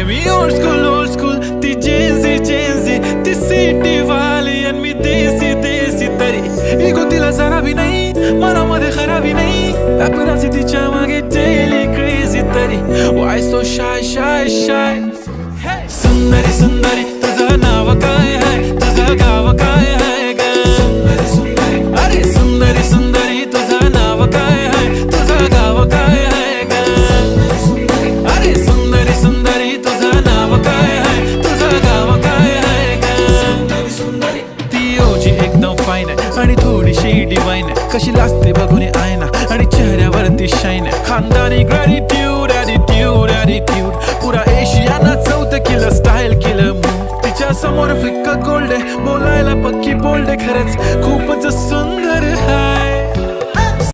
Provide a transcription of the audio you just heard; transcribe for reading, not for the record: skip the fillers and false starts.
मी old school ती Gen Z ती city वाली आणि मी देसी तरी इगो तिला जरा भी नाही मनामध्ये खराबी नाही पॅपराझी तिच्या मागे डेली क्रेझी तरी वाय सो शाय सुंदरी तुझं नाव काय आहे तुझं गाव काय आहे ग अरे सुंदरी तुझं नाव काय आहे तुझं गाव काय आहे ग अरे सुंदरी तुझं नाव काय आहे तुझं गाव काय आहे ग ती ओजी एकदम फाईन आहे आणि थोडीशी डिवाइन आहे कशी लाजते बघून आयना आणि चेहऱ्यावरती शाईन आहे खानदानी ग्रॅटिट्यूड ॲटिट्यूड पुरा एशियाना चौथं केलं स्टाईल केलं मूव तिच्या समोर फिक्का गोल्ड आहे बोलायला पक्की बोल्ड आहे खरंच खूपच सुंदर